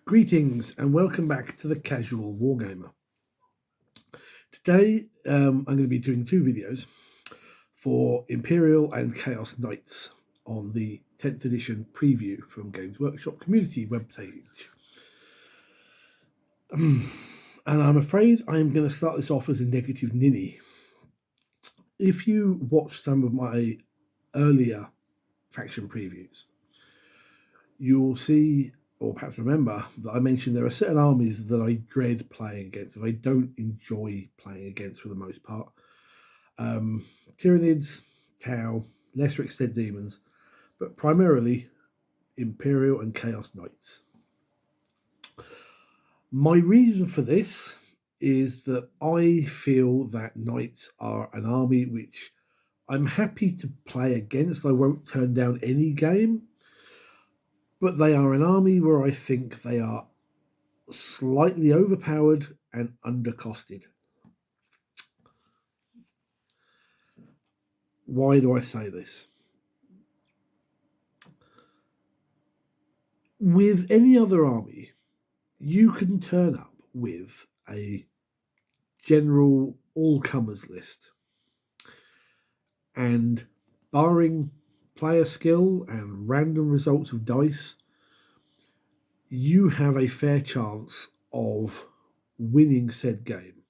Greetings and welcome back to the Casual Wargamer. Today I'm going to be doing two videos for Imperial and Chaos Knights on the 10th edition preview from Games Workshop community webpage. And I'm afraid I'm going to start this off as a negative ninny. If you watch some of my earlier faction previews, you'll see, or perhaps remember, that I mentioned there are certain armies that I dread playing against, that I don't enjoy playing against for the most part. Tyranids, Tau, lesser extent demons, but primarily Imperial and Chaos Knights. My reason for this is that I feel that Knights are an army which I'm happy to play against. I won't turn down any game, but they are an army where I think they are slightly overpowered and undercosted. Why do I say this? With any other army, you can turn up with a general all-comers list, and barring player skill and random results of dice, you have a fair chance of winning said game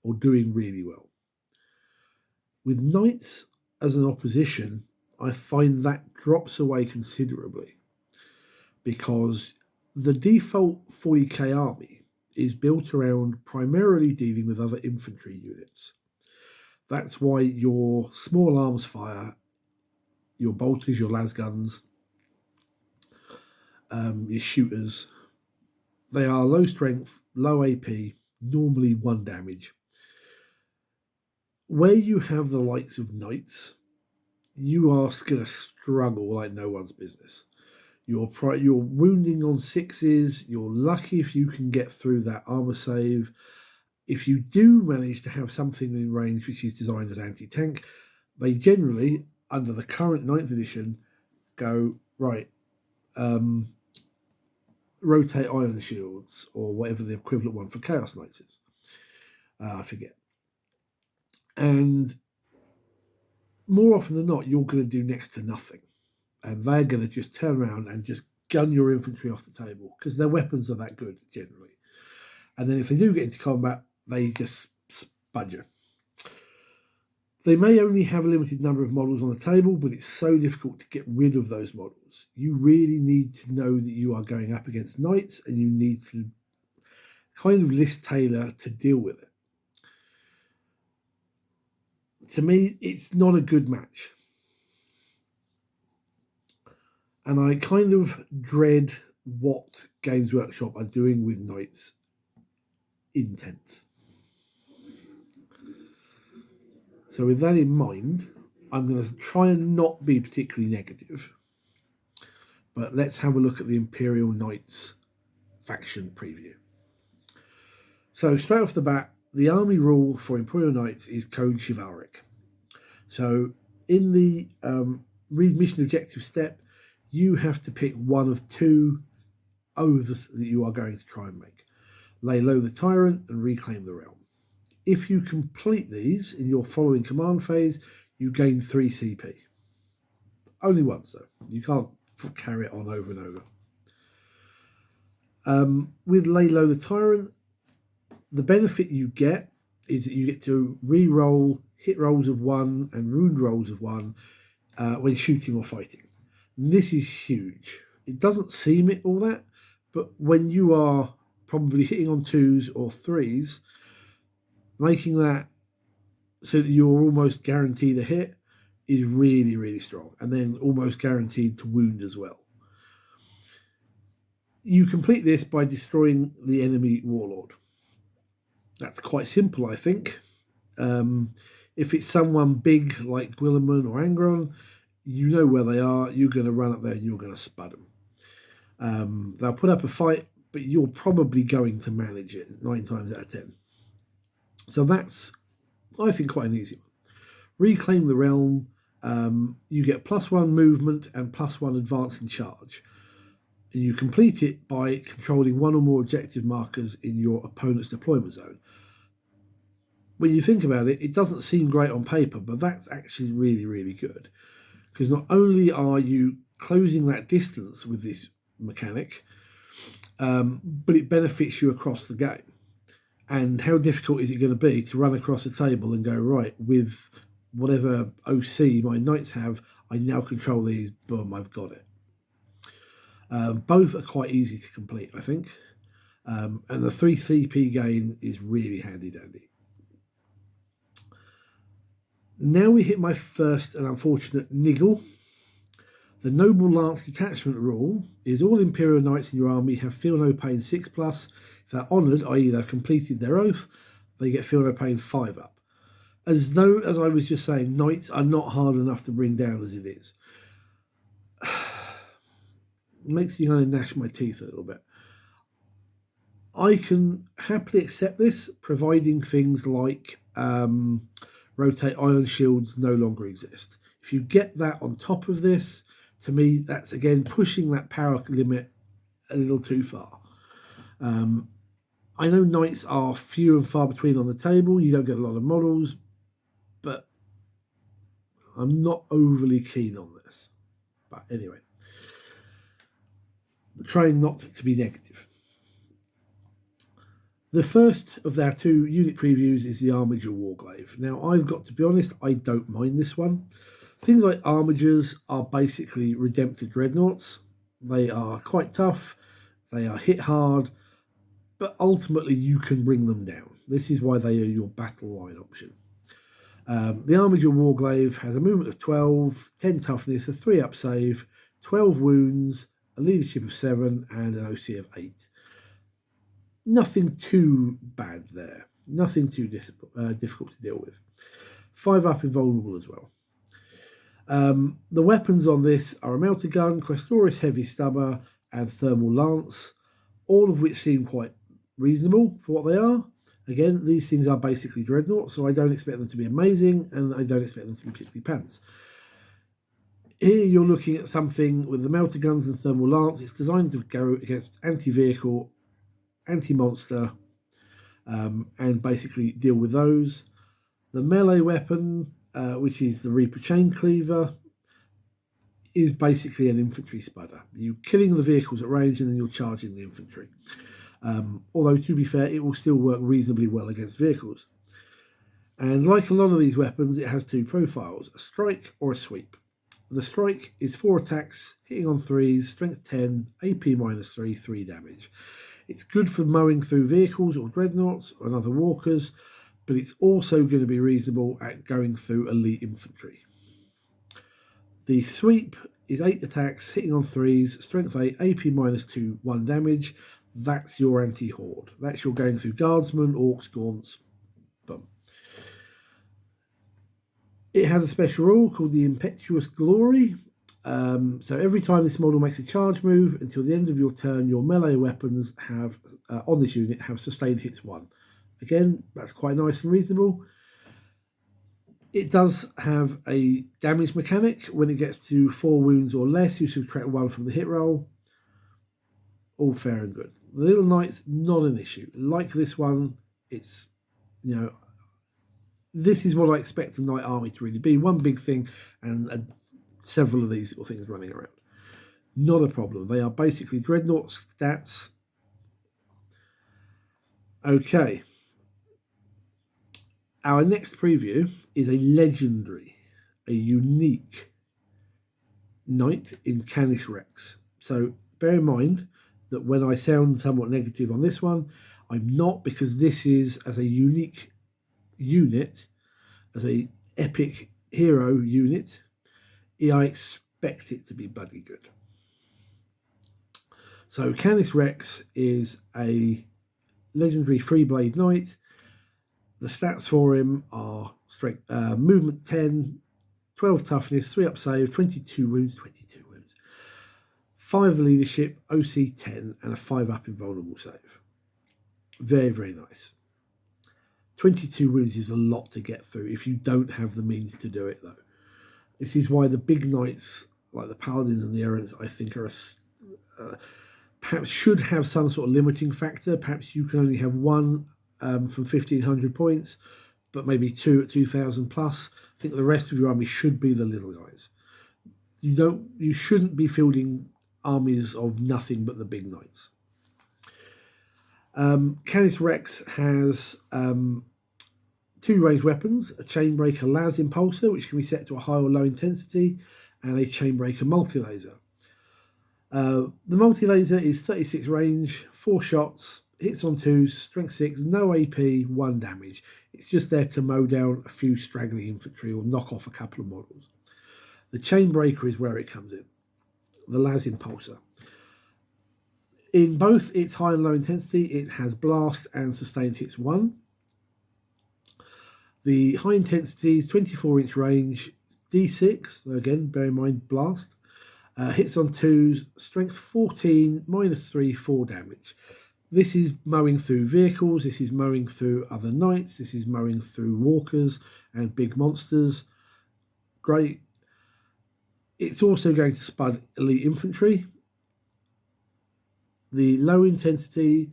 or doing really well. With Knights as an opposition, I find that drops away considerably because the default 40k army is built around primarily dealing with other infantry units. That's why your small arms fire, your bolters, your lasguns, your shooters, they are low strength, low AP, normally 1 damage. Where you have the likes of Knights, you are going to struggle like no one's business. You're wounding on 6s. You're lucky if you can get through that armor save. If you do manage to have something in range which is designed as anti-tank, they generally, under the current 9th edition, go, right, rotate iron shields, or whatever the equivalent one for Chaos Knights is. I forget. And more often than not, you're going to do next to nothing. And they're going to just turn around and just gun your infantry off the table because their weapons are that good, generally. And then if they do get into combat, they just spud you. They may only have a limited number of models on the table, but it's so difficult to get rid of those models. You really need to know that you are going up against Knights, and you need to kind of list tailor to deal with it. To me, it's not a good match. And I kind of dread what Games Workshop are doing with Knights in 10th. So with that in mind, I'm going to try and not be particularly negative. But let's have a look at the Imperial Knights faction preview. So straight off the bat, the army rule for Imperial Knights is Code Chivalric. So in the read mission objective step, you have to pick one of 2 oaths that you are going to try and make. Lay low the tyrant and reclaim the realm. If you complete these in your following command phase, you gain 3 CP. Only once though. You can't carry it on over and over. With Lay Low the Tyrant, the benefit you get is that you get to re-roll hit rolls of 1 and wound rolls of 1 when shooting or fighting. This is huge. It doesn't seem it all that, but when you are probably hitting on 2s or 3s, making that so that you're almost guaranteed a hit is really, really strong. And then almost guaranteed to wound as well. You complete this by destroying the enemy warlord. That's quite simple, I think. If it's someone big like Guilliman or Angron, you know where they are. You're going to run up there and you're going to spud them. They'll put up a fight, but you're probably going to manage it 9 times out of 10. So that's, I think, quite an easy one. Reclaim the realm. You get +1 movement and +1 advance and charge. And you complete it by controlling one or more objective markers in your opponent's deployment zone. When you think about it, it doesn't seem great on paper, but that's actually really, really good. Because not only are you closing that distance with this mechanic, but it benefits you across the game. And how difficult is it going to be to run across the table and go, right, with whatever OC my knights have, I now control these, boom, I've got it. Both are quite easy to complete, I think. And the 3 CP gain is really handy dandy. Now we hit my first and unfortunate niggle. The Noble Lance Detachment rule is all Imperial Knights in your army have Feel No Pain 6+. If they're honoured, i.e. they've completed their oath, they get Feel No Pain 5 up. As though, as I was just saying, Knights are not hard enough to bring down as it is. It makes me kind of gnash my teeth a little bit. I can happily accept this, providing things like rotate iron shields no longer exist. If you get that on top of this, to me, that's again pushing that power limit a little too far. I know knights are few and far between on the table. You don't get a lot of models, but I'm not overly keen on this. But anyway, trying not to be negative. The first of our 2 unit previews is the Armiger Warglaive. Now, I've got to be honest, I don't mind this one. Things like Armigers are basically redempted dreadnoughts. They are quite tough, they are hit hard, but ultimately you can bring them down. This is why they are your battle line option. The Armiger Warglaive has a movement of 12, 10 toughness, a 3-up save, 12 wounds, a leadership of 7, and an OC of 8. Nothing too bad there. Nothing too difficult to deal with. 5-up invulnerable as well. The weapons on this are a melter gun, Questoris heavy stubber, and thermal lance, all of which seem quite reasonable for what they are. Again, these things are basically dreadnoughts, so I don't expect them to be amazing, and I don't expect them to be particularly pants. Here you're looking at something with the melter guns and thermal lance. It's designed to go against anti-vehicle, anti-monster, and basically deal with those. The melee weapon, which is the Reaper Chain Cleaver, is basically an infantry spudder. You're killing the vehicles at range and then you're charging the infantry. Although, to be fair, it will still work reasonably well against vehicles. And like a lot of these weapons, it has 2 profiles, a strike or a sweep. The strike is 4 attacks, hitting on 3s, strength 10, AP -3, 3 damage. It's good for mowing through vehicles or dreadnoughts or other walkers, but it's also going to be reasonable at going through elite infantry. The sweep is 8 attacks, hitting on 3s, strength 8, AP -2, 1 damage. That's your anti-horde. That's your going through guardsmen, orcs, gaunts. Boom. It has a special rule called the Impetuous Glory. So every time this model makes a charge move until the end of your turn, your melee weapons have on this unit have sustained hits 1. Again, that's quite nice and reasonable. It does have a damage mechanic. When it gets to 4 wounds or less, you subtract 1 from the hit roll. All fair and good. The Little Knights, not an issue. Like this one, it's, this is what I expect a knight army to really be. One big thing and several of these little things running around. Not a problem. They are basically dreadnought stats. Okay. Our next preview is a legendary, a unique knight in Canis Rex. So bear in mind that when I sound somewhat negative on this one, I'm not, because this is as a unique unit, as a epic hero unit, I expect it to be bloody good. So Canis Rex is a legendary 3-blade knight. The stats for him are strength, movement 10, 12 toughness, 3-up save, 22 wounds, 5 leadership, OC 10, and a 5-up invulnerable save. Very, very nice. 22 wounds is a lot to get through if you don't have the means to do it, though. This is why the big knights, like the paladins and the errants, I think are perhaps should have some sort of limiting factor. Perhaps you can only have one from 1,500 points, but maybe two at 2,000 plus. I think the rest of your army should be the little guys. You shouldn't be fielding armies of nothing but the big knights. Canis Rex has two ranged weapons: a Chainbreaker Las Impulsor, which can be set to a high or low intensity, and a Chainbreaker Multi-Laser. The Multi-Laser is 36 range, 4 shots, hits on 2s, strength 6, no AP, 1 damage. It's just there to mow down a few straggling infantry or knock off a couple of models. The Chainbreaker is where it comes in, the Las Impulsor. In both its high and low intensity, it has blast and sustained hits 1. The high intensity is 24-inch range, D6, so again, bear in mind, blast. Hits on 2s, strength 14, -3, 4 damage. This is mowing through vehicles, this is mowing through other knights, this is mowing through walkers and big monsters. Great. It's also going to spud elite infantry. The low intensity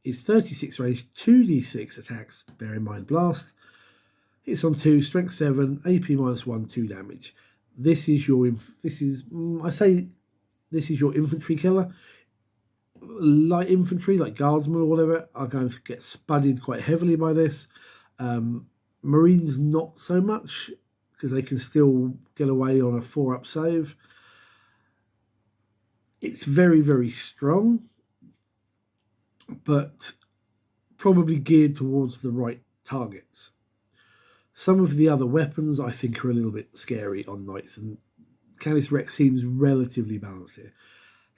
is 36 range, 2d6 attacks, bear in mind blast. Hits on 2, strength 7, AP -1, 2 damage. This is your infantry killer. Light infantry, like guardsmen or whatever, are going to get spudded quite heavily by this. Marines not so much, because they can still get away on a 4-up save. It's very, very strong, but probably geared towards the right targets. Some of the other weapons I think are a little bit scary on knights, and Canis Rex seems relatively balanced here.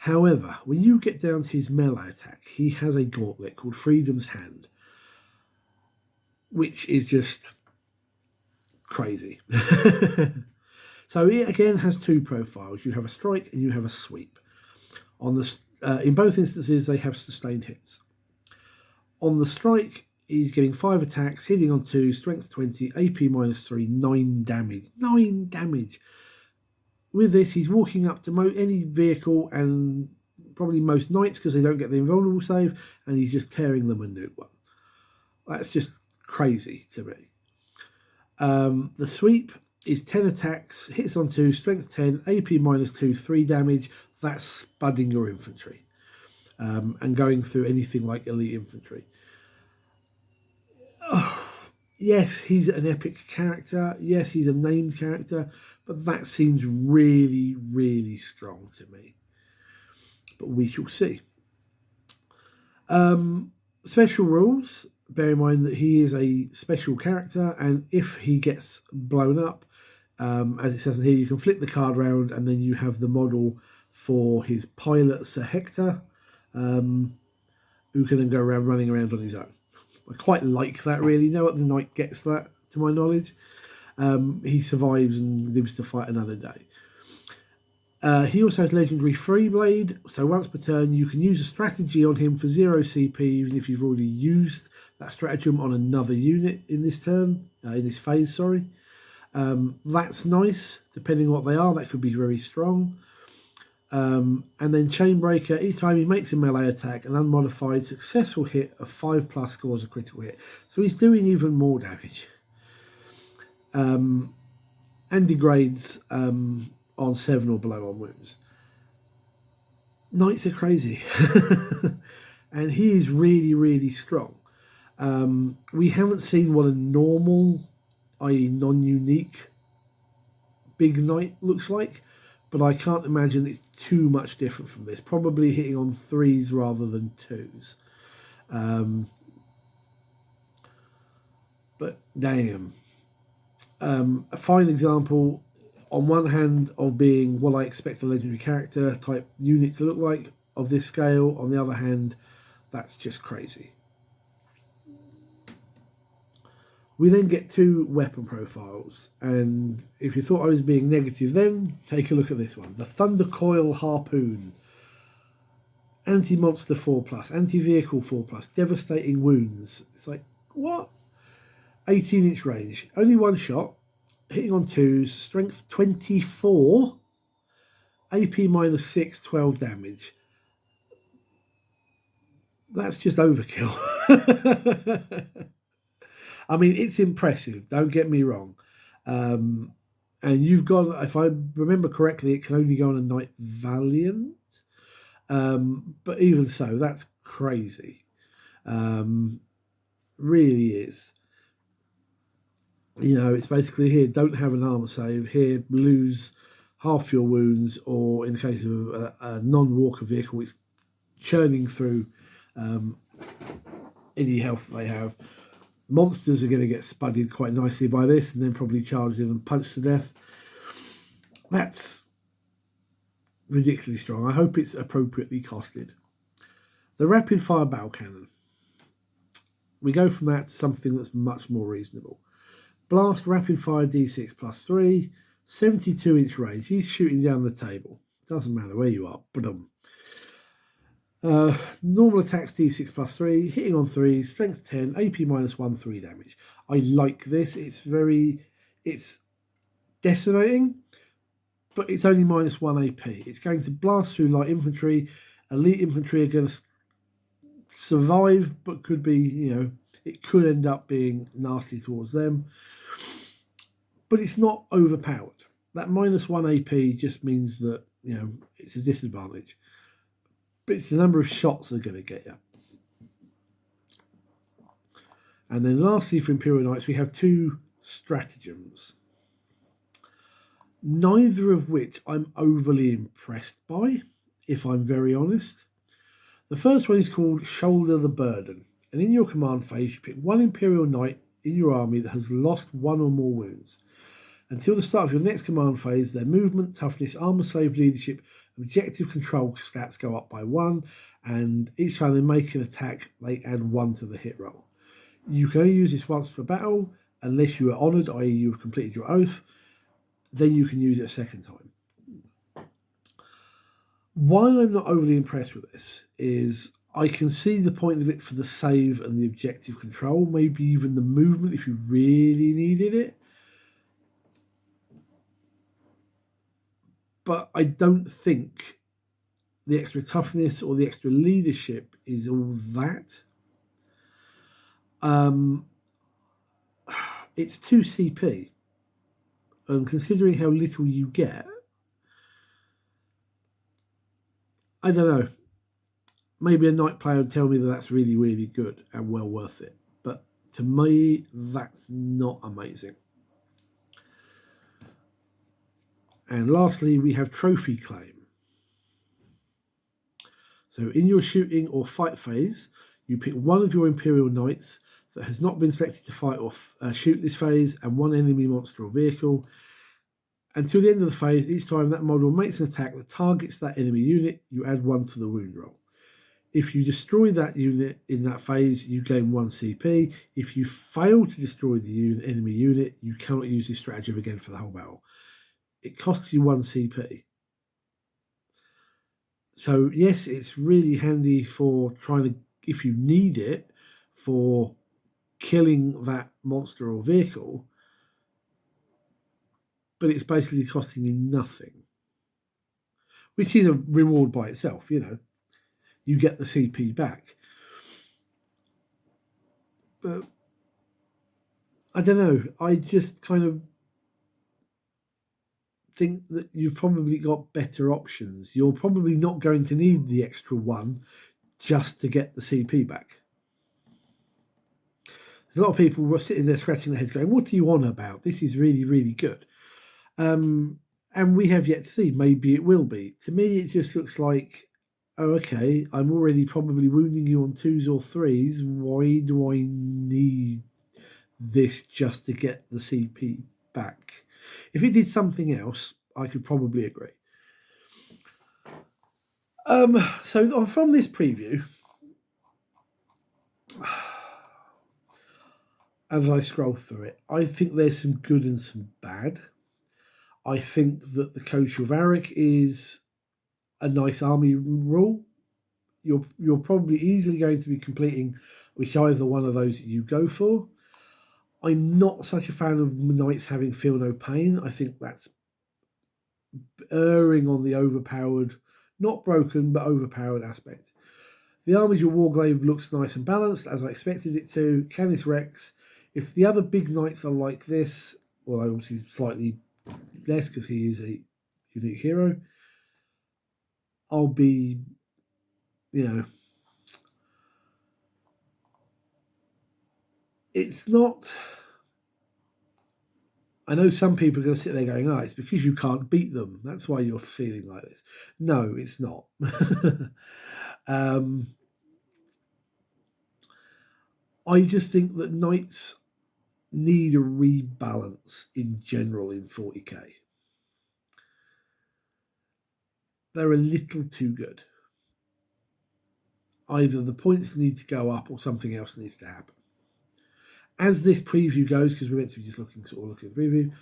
However, when you get down to his melee attack, he has a gauntlet called Freedom's Hand, which is just crazy. So it again has two profiles. You have a strike and you have a sweep. In both instances, they have sustained hits. On the strike, he's getting 5 attacks, hitting on 2, strength 20, AP -3, 9 damage. 9 damage. With this, he's walking up to any vehicle and probably most knights because they don't get the invulnerable save, and he's just tearing them a new one. That's just crazy to me. The sweep is 10 attacks, hits on 2, strength 10, AP -2, 3 damage. That's spudding your infantry and going through anything like elite infantry. Yes, he's an epic character. Yes, he's a named character, but that seems really, really strong to me. But we shall see. Special rules. Bear in mind that he is a special character, and if he gets blown up, as it says here, you can flip the card round, and then you have the model for his pilot, Sir Hector, who can then go around running around on his own. I quite like that, really. No other knight gets that, to my knowledge. He survives and lives to fight another day. He also has legendary Free Blade, so once per turn you can use a strategy on him for 0 CP, even if you've already used that stratagem on another unit in this turn, in this phase, sorry. That's nice, depending on what they are. That could be very strong. And then Chainbreaker, each time he makes a melee attack, an unmodified successful hit of 5+ scores a critical hit. So he's doing even more damage. And degrades on 7 or below on wounds. Knights are crazy. And he is really, really strong. We haven't seen what a normal, i.e. non-unique, big knight looks like. But I can't imagine it's too much different from this. Probably hitting on 3s rather than 2s. But damn. A fine example, on one hand, of being what I expect a legendary character type unit to look like of this scale. On the other hand, that's just crazy. We then get 2 weapon profiles, and if you thought I was being negative then, take a look at this one. The Thunder Coil Harpoon. Anti-monster 4+, anti-vehicle 4+, devastating wounds. It's like, what? 18-inch range, only 1 shot, hitting on 2s, strength 24, AP -6, 12 damage. That's just overkill. I mean, it's impressive, don't get me wrong. Um, and you've got, if I remember correctly, it can only go on a Knight Valiant. But even so, that's crazy. Um, really is. You know, it's basically here, don't have an armor save, here, lose half your wounds, or in the case of a non walker vehicle, it's churning through um, any health they have. Monsters are going to get spudded quite nicely by this and then probably charged in and punched to death. That's ridiculously strong. I hope it's appropriately costed. The rapid fire battle cannon. We go from that to something that's much more reasonable. Blast rapid fire D6 plus 3, 72-inch range. He's shooting down the table. Doesn't matter where you are. Normal attacks D6 plus 3, hitting on 3, strength 10, AP minus 1, 3 damage. I like this. It's decimating, but it's only minus 1 AP. It's going to blast through light infantry. Elite infantry are going to survive, but could be, it could end up being nasty towards them. But it's not overpowered. That minus 1 AP just means that, it's a disadvantage. But it's the number of shots they're going to get you. And then lastly, for Imperial Knights, we have 2 stratagems. Neither of which I'm overly impressed by, if I'm very honest. The first one is called Shoulder the Burden. And in your command phase, you pick 1 Imperial Knight in your army that has lost 1 or more wounds. Until the start of your next command phase, their movement, toughness, armor save, leadership, objective control stats go up by 1, and each time they make an attack, they add 1 to the hit roll. You can only use this once per battle, unless you are honoured, i.e. you have completed your oath. Then you can use it a second time. Why I'm not overly impressed with this is I can see the point of it for the save and the objective control, maybe even the movement if you really needed it. But I don't think the extra toughness or the extra leadership is all that. It's 2 CP. And considering how little you get, I don't know. Maybe a Knight player would tell me that that's really, really good and well worth it. But to me, that's not amazing. And lastly, we have Trophy Claim. So in your shooting or fight phase, you pick 1 of your Imperial Knights that has not been selected to fight or shoot this phase, and 1 enemy monster or vehicle. Until the end of the phase, each time that model makes an attack that targets that enemy unit, you add 1 to the wound roll. If you destroy that unit in that phase, you gain 1 CP. If you fail to destroy the enemy unit, you cannot use this stratagem again for the whole battle. It costs you 1 CP. So yes, it's really handy for trying to, if you need it, for killing that monster or vehicle, but it's basically costing you nothing, which is a reward by itself. You get the CP back. But I don't know, I just kind of think that you've probably got better options. You're probably not going to need the extra 1 just to get the CP back. There's a lot of people were sitting there scratching their heads going, what do you want about? This is really, really good. And we have yet to see. Maybe it will be. To me, it just looks like, oh, okay, I'm already probably wounding you on 2s or 3s. Why do I need this just to get the CP back? If it did something else, I could probably agree. So from this preview, as I scroll through it, I think there's some good and some bad. I think that the Coach of Arik is a nice army rule. You're probably easily going to be completing whichever one of those you go for. I'm not such a fan of Knights having Feel No Pain. I think that's erring on the overpowered, not broken, but overpowered aspect. The Armies Your Warglaive looks nice and balanced, as I expected it to. Canis Rex. If the other big knights are like this, although obviously slightly less because he is a unique hero, I'll be, it's not. I know some people are going to sit there going, it's because you can't beat them. That's why you're feeling like this. No, it's not. I just think that knights need a rebalance in general in 40k. They're a little too good. Either the points need to go up or something else needs to happen. As this preview goes, because we're meant to be just looking at the preview,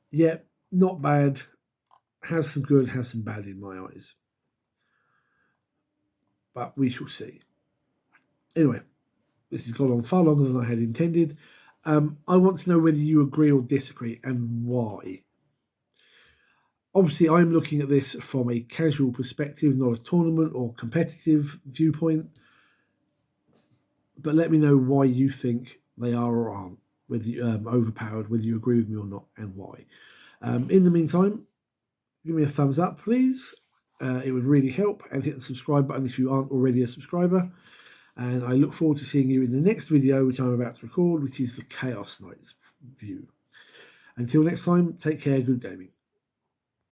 yeah, not bad. Has some good, has some bad in my eyes. But we shall see. Anyway, this has gone on far longer than I had intended. I want to know whether you agree or disagree and why. Obviously, I'm looking at this from a casual perspective, not a tournament or competitive viewpoint. But let me know why you think they are or aren't, whether you, overpowered, whether you agree with me or not, and why. In the meantime, give me a thumbs up, please. It would really help, and hit the subscribe button if you aren't already a subscriber. And I look forward to seeing you in the next video, which I'm about to record, which is the Chaos Knights view. Until next time, take care, good gaming.